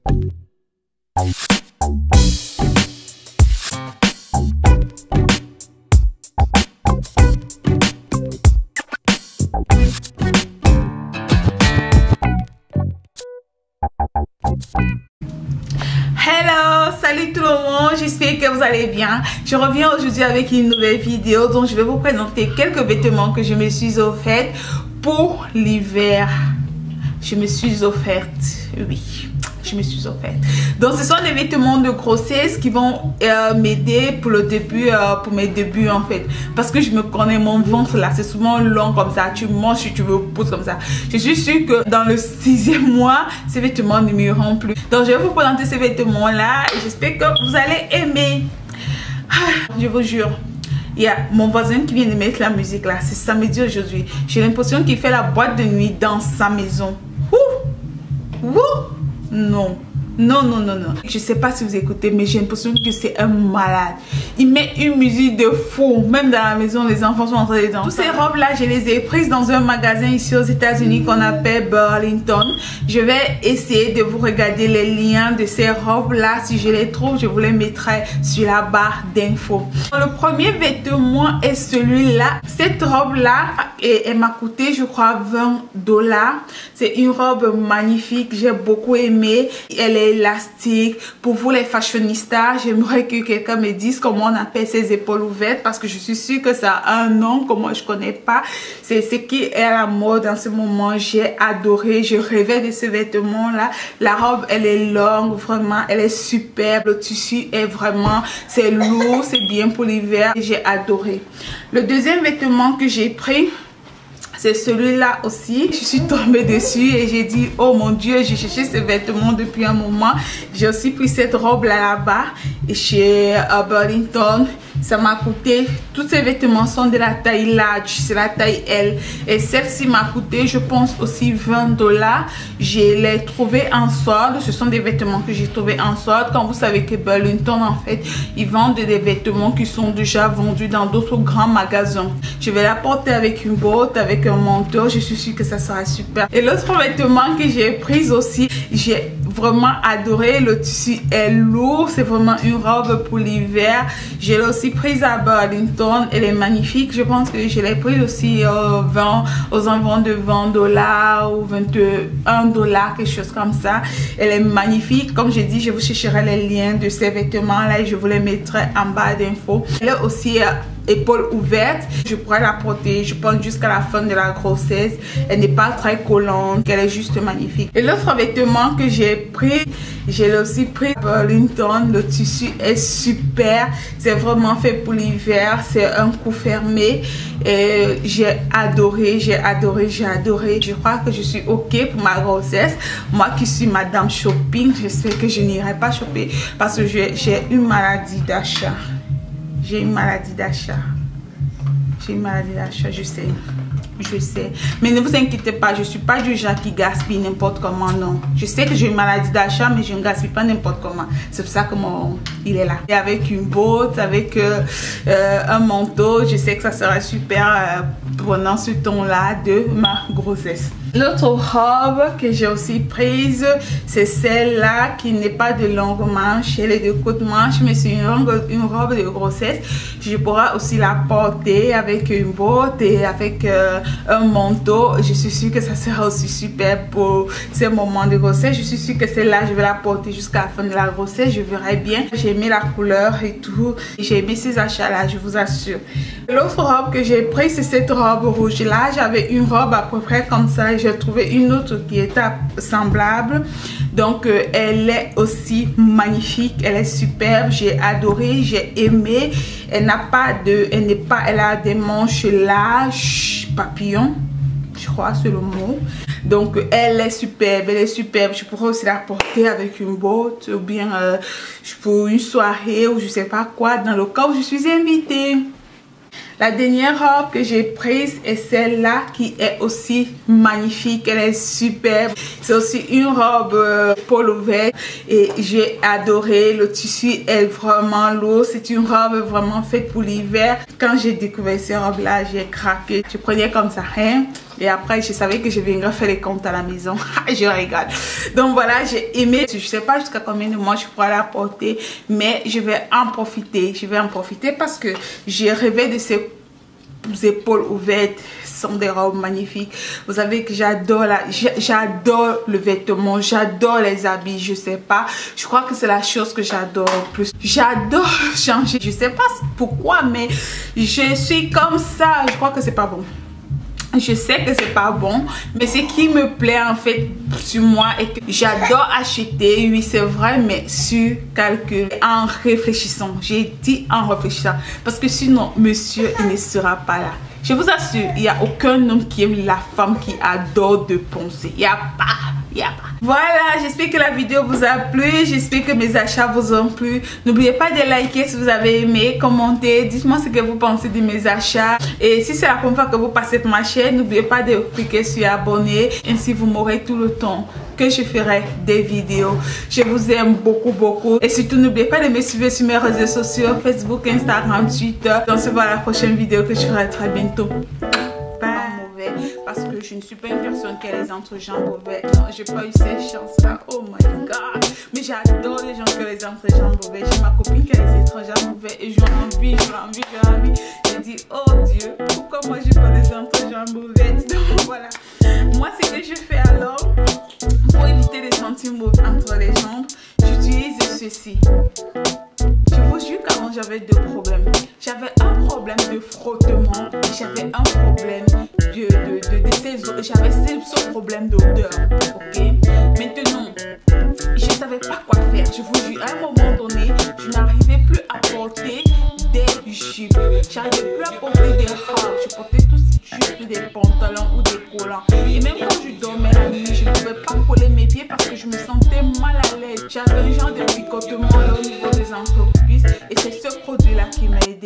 Hello, salut tout le monde, j'espère que vous allez bien. Je reviens aujourd'hui avec une nouvelle vidéo dont je vais vous présenter quelques vêtements que je me suis offerte pour l'hiver. Je me suis offerte, oui. Je me suis offerte. Donc ce sont des vêtements de grossesse qui vont m'aider pour le début, pour mes débuts en fait. Parce que je me connais, mon ventre là, c'est souvent long comme ça. Tu manges si tu veux, pousses comme ça. Je suis sûre que dans le 6e mois, ces vêtements ne m'iront plus. Donc je vais vous présenter ces vêtements là et j'espère que vous allez aimer. Je vous jure. Il y a mon voisin qui vient de mettre la musique là. C'est samedi aujourd'hui. J'ai l'impression qu'il fait la boîte de nuit dans sa maison. Ouh! Ouh! Non, non, non, non, non. Je sais pas si vous écoutez, mais j'ai l'impression que c'est un malade. Il met une musique de fou. Même dans la maison, les enfants sont en train de danser. Toutes ces robes-là, je les ai prises dans un magasin ici aux États-Unis qu'on appelle Burlington. Je vais essayer de vous regarder les liens de ces robes-là. Si je les trouve, je vous les mettrai sur la barre d'infos. Le premier vêtement est celui-là. Cette robe-là, elle m'a coûté, je crois, $20. C'est une robe magnifique. J'ai beaucoup aimé. Elle est élastique. Pour vous les fashionistas, j'aimerais que quelqu'un me dise comment on appelle ces épaules ouvertes parce que je suis sûre que ça a un nom que moi je connais pas. C'est ce qui est à la mode en ce moment. J'ai adoré. Je rêvais de ce vêtement là. La robe elle est longue, vraiment elle est superbe. Le tissu est vraiment, c'est lourd, c'est bien pour l'hiver. J'ai adoré. Le deuxième vêtement que j'ai pris, c'est celui-là aussi. Je suis tombée dessus et j'ai dit oh mon dieu, j'ai cherché ce vêtement depuis un moment. J'ai aussi pris cette robe là-bas et chez Burlington. Ça m'a coûté, tous ces vêtements sont de la taille large, c'est la taille L. Et celle-ci m'a coûté, je pense aussi $20. Je l'ai trouvé en solde. Ce sont des vêtements que j'ai trouvé en solde. Quand vous savez que Burlington, en fait, ils vendent des vêtements qui sont déjà vendus dans d'autres grands magasins. Je vais la porter avec une botte, avec un manteau. Je suis sûre que ça sera super. Et l'autre vêtement que j'ai pris aussi, j'ai vraiment adoré. Le tissu est lourd. C'est vraiment une robe pour l'hiver. Je l'ai aussi prise à Burlington. Elle est magnifique. Je pense que je l'ai prise aussi aux environs de $20 ou $21, quelque chose comme ça. Elle est magnifique. Comme j'ai dit, je vous chercherai les liens de ces vêtements là et je vous les mettrai en bas d'infos. Elle est aussi épaules ouvertes. Je pourrais la porter, je pense, jusqu'à la fin de la grossesse. Elle n'est pas très collante, elle est juste magnifique. Et l'autre vêtement que j'ai pris, je l'ai aussi pris à Burlington. Le tissu est super. C'est vraiment fait pour l'hiver. C'est un cou fermé. Et j'ai adoré, j'ai adoré, j'ai adoré. Je crois que je suis ok pour ma grossesse. Moi qui suis madame shopping, j'espère que je n'irai pas shopper parce que j'ai une maladie d'achat. J'ai une maladie d'achat. J'ai une maladie d'achat, je sais. Je sais. Mais ne vous inquiétez pas, je ne suis pas du genre qui gaspille n'importe comment, non. Je sais que j'ai une maladie d'achat, mais je ne gaspille pas n'importe comment. C'est pour ça que il est là. Et avec une botte, avec un manteau, je sais que ça sera super prenant ce ton-là de ma grossesse. L'autre robe que j'ai aussi prise, c'est celle-là qui n'est pas de longue manche, elle est de courte manche, mais c'est une robe de grossesse. Je pourrai aussi la porter avec une botte et avec un manteau. Je suis sûre que ça sera aussi super pour ces moments de grossesse. Je suis sûre que celle-là, je vais la porter jusqu'à la fin de la grossesse. Je verrai bien. J'ai aimé la couleur et tout. J'ai aimé ces achats-là, je vous assure. L'autre robe que j'ai prise, c'est cette robe rouge-là. J'avais une robe à peu près comme ça. J'ai trouvé une autre qui était semblable. Donc elle est aussi magnifique, elle est superbe, j'ai adoré, j'ai aimé. Elle n'a pas de, elle a des manches larges, papillon, je crois c'est le mot. Donc elle est superbe, elle est superbe. Je pourrais aussi la porter avec une botte ou bien pour une soirée ou je sais pas quoi, dans le cas où je suis invitée. La dernière robe que j'ai prise est celle-là qui est aussi magnifique. Elle est superbe. C'est aussi une robe polo ouvert et j'ai adoré. Le tissu est vraiment lourd. C'est une robe vraiment faite pour l'hiver. quand j'ai découvert ces robes-là, j'ai craqué. Je prenais comme ça, hein. Et après, je savais que je viendrais faire les comptes à la maison. Je regarde. Donc voilà, j'ai aimé. Je ne sais pas jusqu'à combien de mois je pourrai la porter, mais je vais en profiter. Je vais en profiter parce que j'ai rêvé de ces épaules ouvertes. Ce sont des robes magnifiques. Vous savez que j'adore le vêtement, j'adore les habits. Je sais pas, je crois que c'est la chose que j'adore le plus. J'adore changer. Je sais pas pourquoi, mais je suis comme ça. Je crois que c'est pas bon. Je sais que c'est pas bon, mais ce qui me plaît en fait sur moi est que j'adore acheter, oui c'est vrai, mais sur calcul, en réfléchissant. J'ai dit en réfléchissant, parce que sinon monsieur il ne sera pas là. Je vous assure, il n'y a aucun homme qui aime la femme qui adore de penser. Il n'y a pas. Voilà, j'espère que la vidéo vous a plu. J'espère que mes achats vous ont plu. N'oubliez pas de liker si vous avez aimé, commenter. Dites-moi ce que vous pensez de mes achats. Et si c'est la première fois que vous passez par ma chaîne, n'oubliez pas de cliquer sur abonner. Ainsi, vous m'aurez tout le temps que je ferai des vidéos. Je vous aime beaucoup. Et surtout, n'oubliez pas de me suivre sur mes réseaux sociaux, Facebook, Instagram, Twitter. On se voit à la prochaine vidéo que je ferai très bientôt. Parce que je ne suis pas une personne qui a les entrejambes mauvais. Non, j'ai pas eu cette chance-là. Oh my god. Mais j'adore les gens qui ont les entrejambes mauvais. J'ai ma copine qui a les entrejambes mauvais et j'ai envie. J'ai dit, oh Dieu, pourquoi moi j'ai pas les entrejambes mauvaises? Donc voilà. Moi, ce que je fais alors, pour éviter les sentiments entre les jambes, j'utilise ceci. Je vous jure qu'avant j'avais deux problèmes. J'avais un problème de frottement et j'avais un problème j'avais ce problème d'odeur. Ok. Maintenant, je savais pas quoi faire. Je vous jure, à un moment donné, je n'arrivais plus à porter des jupes. J'arrivais plus à porter des robes. Je portais tous juste des pantalons ou des collants. Et même quand je dormais la nuit, je ne pouvais pas coller mes pieds parce que je me sentais mal à l'aise. J'avais un genre de picotement au niveau des entreprises et c'est ce produit-là qui m'a aidé.